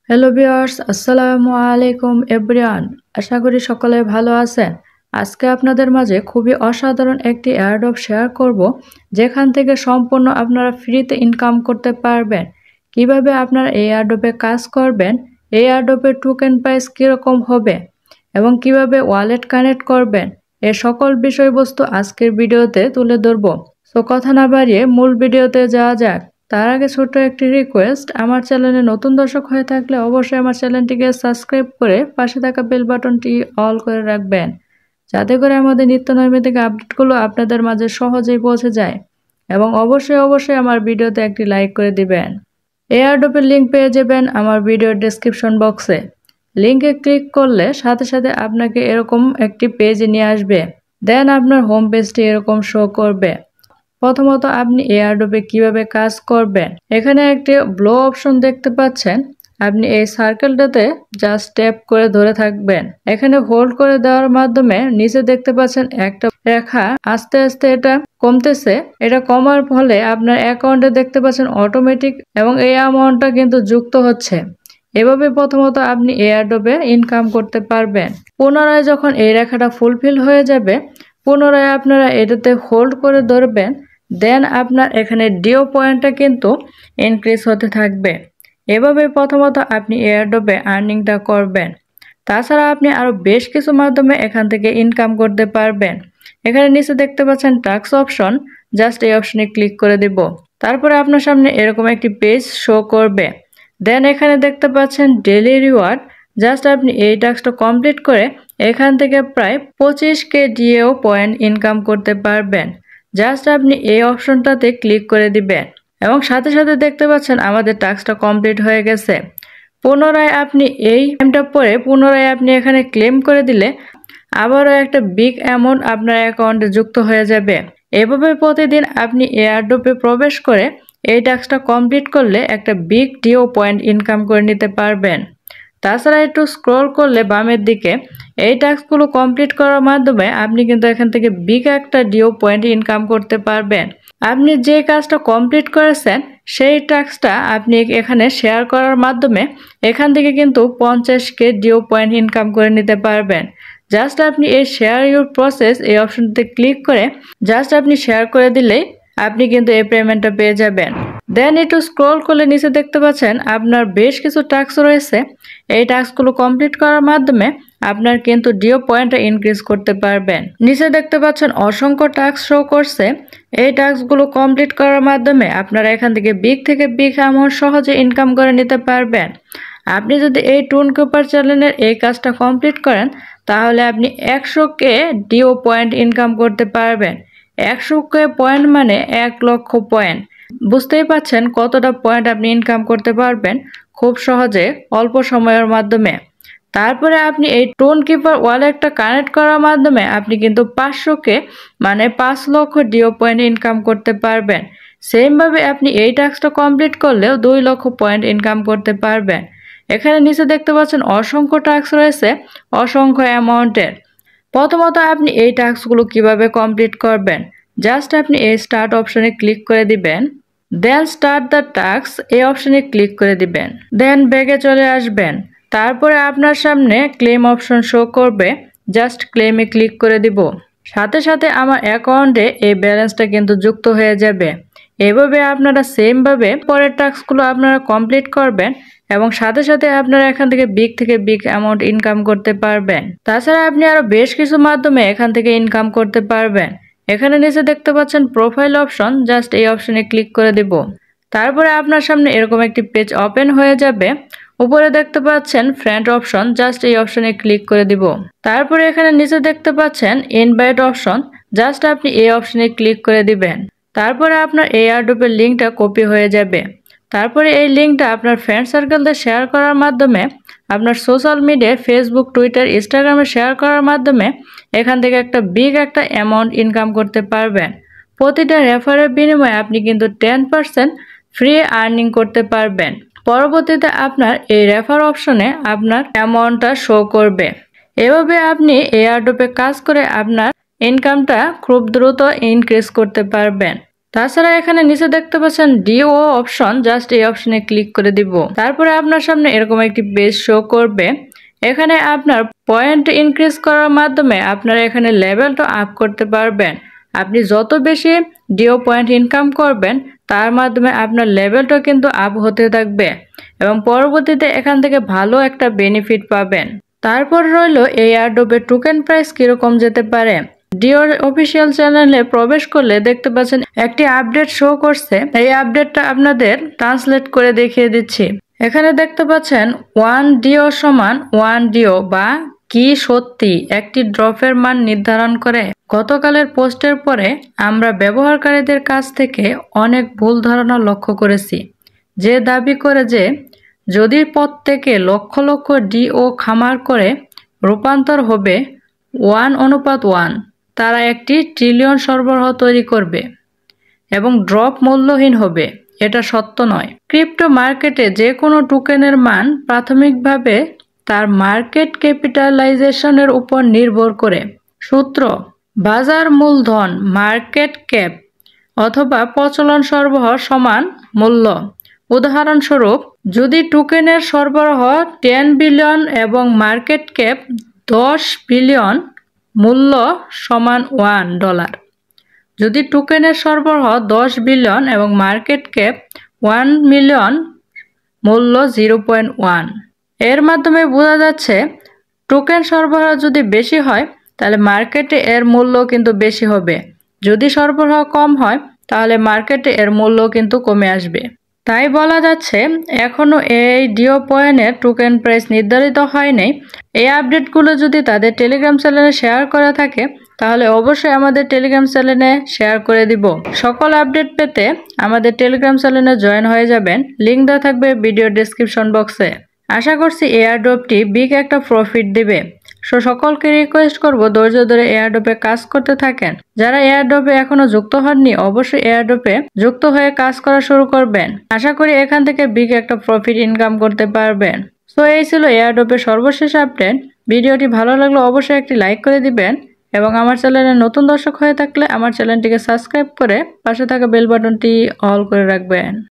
Hello viewers, আসসালামু আলাইকুম everyone. আশা করি সকলে ভালো আছেন। আজকে আপনাদের মাঝে খুবই অসাধারণ একটি এয়ারড্রপ শেয়ার করব, যেখান থেকে সম্পূর্ণ আপনারা ফ্রিতে ইনকাম করতে পারবেন। কিভাবে আপনারা এই এয়ারড্রপে কাজ করবেন, এই এয়ারড্রপের টোকেন প্রাইস কীরকম হবে এবং কিভাবে ওয়ালেট কানেক্ট করবেন, এ সকল বিষয়বস্তু আজকের ভিডিওতে তুলে ধরব। সো কথা না বাড়িয়ে মূল ভিডিওতে যাওয়া যাক। তার আগে ছোট্ট একটি রিকোয়েস্ট, আমার চ্যানেলে নতুন দর্শক হয়ে থাকলে অবশ্যই আমার চ্যানেলটিকে সাবস্ক্রাইব করে পাশে থাকা বেল বাটনটি অল করে রাখবেন, যাতে করে আমাদের নিত্য নৈমিত্তিক আপডেটগুলো আপনাদের মাঝে সহজেই পৌঁছে যায়। এবং অবশ্যই আমার ভিডিওতে একটি লাইক করে দিবেন। এয়ারড্রপের লিঙ্ক পেয়ে যাবেন আমার ভিডিওর ডেসক্রিপশন বক্সে। লিঙ্কে ক্লিক করলে সাথে সাথে আপনাকে এরকম একটি পেজে নিয়ে আসবে। দেন আপনার হোম পেজটি এরকম শো করবে। প্রথমত আপনি এয়ারড্রপে কিভাবে কাজ করবেন, এখানে একটি ব্লো অপশন দেখতে পাচ্ছেন। আপনি এই সার্কেলটাতে জাস্ট ট্যাপ করে ধরে থাকবেন। এখানে হোল্ড করে দেওয়ার মাধ্যমে নিচে দেখতে পাচ্ছেন একটা রেখা আস্তে আস্তে এটা কমতেছে। এটা কমার ফলে আপনার অ্যাকাউন্টে দেখতে পাচ্ছেন অটোমেটিক এবং এই অ্যামাউন্টটা কিন্তু যুক্ত হচ্ছে। এভাবে প্রথমত আপনি এয়ারড্রপে ইনকাম করতে পারবেন। পুনরায় যখন এই রেখাটা ফুলফিল হয়ে যাবে, পুনরায় আপনারা এটাতে হোল্ড করে ধরবেন। দেন আপনার এখানে ডিও পয়েন্টটা কিন্তু ইনক্রিজ হতে থাকবে। এভাবে প্রথমত আপনি এয়ারড্রপে আর্নিংটা করবেন। তাছাড়া আপনি আরও বেশ কিছু মাধ্যমে এখান থেকে ইনকাম করতে পারবেন। এখানে নিচে দেখতে পাচ্ছেন টাস্ক অপশন, জাস্ট এই অপশনে ক্লিক করে দিব। তারপরে আপনার সামনে এরকম একটি পেজ শো করবে। দেন এখানে দেখতে পাচ্ছেন ডেইলি রিওয়ার্ড, জাস্ট আপনি এই টাস্কটা কমপ্লিট করে এখান থেকে প্রায় 25K ডিও পয়েন্ট ইনকাম করতে পারবেন। জাস্ট আপনি এই অপশনটাতে ক্লিক করে দিবেন এবং সাথে সাথে দেখতে পাচ্ছেন আমাদের টাস্কটা কমপ্লিট হয়ে গেছে। পুনরায় আপনি এই টাইমটা পরে পুনরায় আপনি এখানে ক্লেম করে দিলে আবারও একটা বিগ অ্যামাউন্ট আপনার অ্যাকাউন্টে যুক্ত হয়ে যাবে। এভাবে প্রতিদিন আপনি এয়ারড্রপে প্রবেশ করে এই টাস্কটা কমপ্লিট করলে একটা বিগ ডিও পয়েন্ট ইনকাম করে নিতে পারবেন। তাছাড়া একটু স্ক্রল করলে বামের দিকে এই টাস্কগুলো কমপ্লিট করার মাধ্যমে আপনি কিন্তু এখান থেকে বিগ একটা ডিও পয়েন্ট ইনকাম করতে পারবেন। আপনি যে কাজটা কমপ্লিট করেছেন সেই টাস্কটা আপনি এখানে শেয়ার করার মাধ্যমে এখান থেকে কিন্তু 50K ডিও পয়েন্ট ইনকাম করে নিতে পারবেন। জাস্ট আপনি এই শেয়ার ইউর প্রসেস এই অপশনটিতে ক্লিক করে জাস্ট আপনি শেয়ার করে দিলেই আপনি কিন্তু এই পেমেন্টটা পেয়ে যাবেন। দেন একটু স্ক্রল করলে নিচে দেখতে পাচ্ছেন আপনার বেশ কিছু টাস্ক রয়েছে। এই টাস্কগুলো কমপ্লিট করার মাধ্যমে আপনার কিন্তু ডিও পয়েন্টটা ইনক্রিজ করতে পারবেন। নিচে দেখতে পাচ্ছেন অসংখ্য টাস্ক শো করছে। এই টাস্কগুলো কমপ্লিট করার মাধ্যমে আপনারা এখান থেকে বিগ অ্যামাউন্ট সহজে ইনকাম করে নিতে পারবেন। আপনি যদি এই টুন কুপার চ্যানেলের এই কাজটা কমপ্লিট করেন তাহলে আপনি 100K ডিও পয়েন্ট ইনকাম করতে পারবেন। 100K পয়েন্ট মানে 1 লক্ষ পয়েন্ট। বুঝতেই পাচ্ছেন কতটা পয়েন্ট আপনি ইনকাম করতে পারবেন খুব সহজে অল্প সময়ের মাধ্যমে। তারপরে আপনি এই টোন কিপার ওয়ালেটটা কানেক্ট করার মাধ্যমে আপনি কিন্তু 500K মানে 5 লক্ষ ডিও পয়েন্ট ইনকাম করতে পারবেন। সেমভাবে আপনি এই টাস্কটা কমপ্লিট করলেও 2 লক্ষ পয়েন্ট ইনকাম করতে পারবেন। এখানে নিচে দেখতে পাচ্ছেন অসংখ্য টাস্ক রয়েছে, অসংখ্য অ্যামাউন্টের। প্রথমত আপনি এই টাস্কগুলো কিভাবে কমপ্লিট করবেন, জাস্ট আপনি এই স্টার্ট অপশনে ক্লিক করে দিবেন। দেন স্টার্ট দ্য টাস্ক এই অপশনে ক্লিক করে দিবেন। দেন ব্যাগে চলে আসবেন। তারপরে আপনার সামনে ক্লেম অপশন শো করবে, জাস্ট ক্লেমে ক্লিক করে দিব। সাথে সাথে আমার অ্যাকাউন্টে এই ব্যালেন্সটা কিন্তু যুক্ত হয়ে যাবে। এভাবে আপনারা সেমভাবে পরের টাস্কগুলো আপনারা কমপ্লিট করবেন এবং সাথে সাথে আপনারা এখান থেকে বিগ অ্যামাউন্ট ইনকাম করতে পারবেন। তাছাড়া আপনি আরো বেশ কিছু মাধ্যমে এখান থেকে ইনকাম করতে পারবেন। এখানে নিচে দেখতে পাচ্ছেন প্রোফাইল অপশন, জাস্ট এই অপশনে ক্লিক করে দিব। তারপরে আপনার সামনে এরকম একটি পেজ ওপেন হয়ে যাবে। উপরে দেখতে পাচ্ছেন ফ্রেন্ড অপশন, জাস্ট এই অপশনে ক্লিক করে দিব। তারপরে এখানে নিচে দেখতে পাচ্ছেন ইনভাইট অপশন, জাস্ট আপনি এই অপশনে ক্লিক করে দিবেন। তারপরে আপনার এয়ারড্রপের লিঙ্কটা কপি হয়ে যাবে। তারপরে এই লিঙ্কটা আপনার ফ্রেন্ড সার্কেলদের শেয়ার করার মাধ্যমে, আপনার সোশ্যাল মিডিয়ায় ফেসবুক, টুইটার, ইনস্টাগ্রামে শেয়ার করার মাধ্যমে এখান থেকে একটা বিগ একটা অ্যামাউন্ট ইনকাম করতে পারবেন। প্রতিটা রেফারের বিনিময়ে আপনি কিন্তু 10% ফ্রি আর্নিং করতে পারবেন। পরবর্তীতে আপনার এই রেফার অপশনে আপনার অ্যামাউন্টটা শো করবে। এভাবে আপনি এয়ারড্রপে কাজ করে আপনার ইনকামটা খুব দ্রুত ইনক্রিজ করতে পারবেন। তাছাড়া এখানে নিচে দেখতে পাচ্ছেন ডিও অপশন, জাস্ট এই অপশনে ক্লিক করে দিব। তারপরে আপনার সামনে এরকম একটি পেজ শো করবে। এখানে আপনার পয়েন্ট ইনক্রিজ করার মাধ্যমে আপনারা এখানে লেভেলটা আপ করতে পারবেন। আপনি যত বেশি ডিও পয়েন্ট ইনকাম করবেন তার মাধ্যমে আপনার লেভেলটা কিন্তু আপ হতে থাকবে এবং পরবর্তীতে এখান থেকে ভালো একটা বেনিফিট পাবেন। তারপর রইল এই এয়ারড্রপের টোকেন প্রাইস কিরকম যেতে পারে। ডিওর অফিসিয়াল চ্যানেলে প্রবেশ করলে দেখতে পাচ্ছেন একটি আপডেট শো করছে। এই আপডেটটা আপনাদের ট্রান্সলেট করে দেখিয়ে দিচ্ছি। এখানে দেখতে পাচ্ছেন 1 ডিও সমান 1 ডিও বা কি সত্যি একটি ড্রপের মান নির্ধারণ করে। গতকালের পোস্টের পরে আমরা ব্যবহারকারীদের কাছ থেকে অনেক ভুল ধারণা লক্ষ্য করেছি, যে দাবি করে যে যদি প্রত্যেকে লক্ষ লক্ষ ডিও খামার করে রূপান্তর হবে 1:1, তারা একটি ট্রিলিয়ন সরবরাহ তৈরি করবে এবং ড্রপ মূল্যহীন হবে। এটা সত্য নয়। ক্রিপ্টো মার্কেটে যে কোনো টোকেনের মান প্রাথমিকভাবে তার মার্কেট ক্যাপিটালাইজেশনের উপর নির্ভর করে। সূত্র: বাজার মূলধন মার্কেট ক্যাপ অথবা প্রচলন সরবরাহ সমান মূল্য। উদাহরণস্বরূপ, যদি টোকেনের সরবরাহ 10 বিলিয়ন এবং মার্কেট ক্যাপ 10 বিলিয়ন, মূল্য সমান $1। যদি টোকেনের সরবরাহ 10 বিলিয়ন এবং মার্কেট ক্যাপ 1 মিলিয়ন, মূল্য 0.1। এর মাধ্যমে বোঝা যাচ্ছে টোকেন সরবরাহ যদি বেশি হয় তাহলে মার্কেটে এর মূল্য কিন্তু বেশি হবে, যদি সরবরাহ কম হয় তাহলে মার্কেটে এর মূল্য কিন্তু কমে আসবে। তাই বলা যাচ্ছে এখনো এই ডিও পয়েন্টের টোকেন প্রাইস নির্ধারিত হয়নি। এই আপডেটগুলো যদি তাদের টেলিগ্রাম চ্যানেলে শেয়ার করা থাকে তাহলে অবশ্যই আমাদের টেলিগ্রাম চ্যানেলে শেয়ার করে দিব। সকল আপডেট পেতে আমাদের টেলিগ্রাম চ্যানেলে জয়েন হয়ে যাবেন, লিংক দেওয়া থাকবে ভিডিও ডেসক্রিপশন বক্সে। আশা করছি এয়ারড্রপটি বিগ একটা প্রফিট দিবে। সকলকে রিকোয়েস্ট করব ধৈর্য ধরে এয়ারড্রপে কাজ করতে থাকেন। যারা এয়ারড্রপে এখনো যুক্ত হননি অবশ্যই এয়ারড্রপে যুক্ত হয়ে কাজ করা শুরু করবেন। আশা করি এখান থেকে বিগ একটা প্রফিট ইনকাম করতে পারবেন। সো এই ছিল এয়ারড্রপের সর্বশেষ আপডেট। ভিডিওটি ভালো লাগলে অবশ্যই একটি লাইক করে দিবেন এবং আমার চ্যানেলে নতুন দর্শক হয়ে থাকলে আমার চ্যানেলটিকে সাবস্ক্রাইব করে পাশে থাকা বেল বাটনটি অল করে রাখবেন।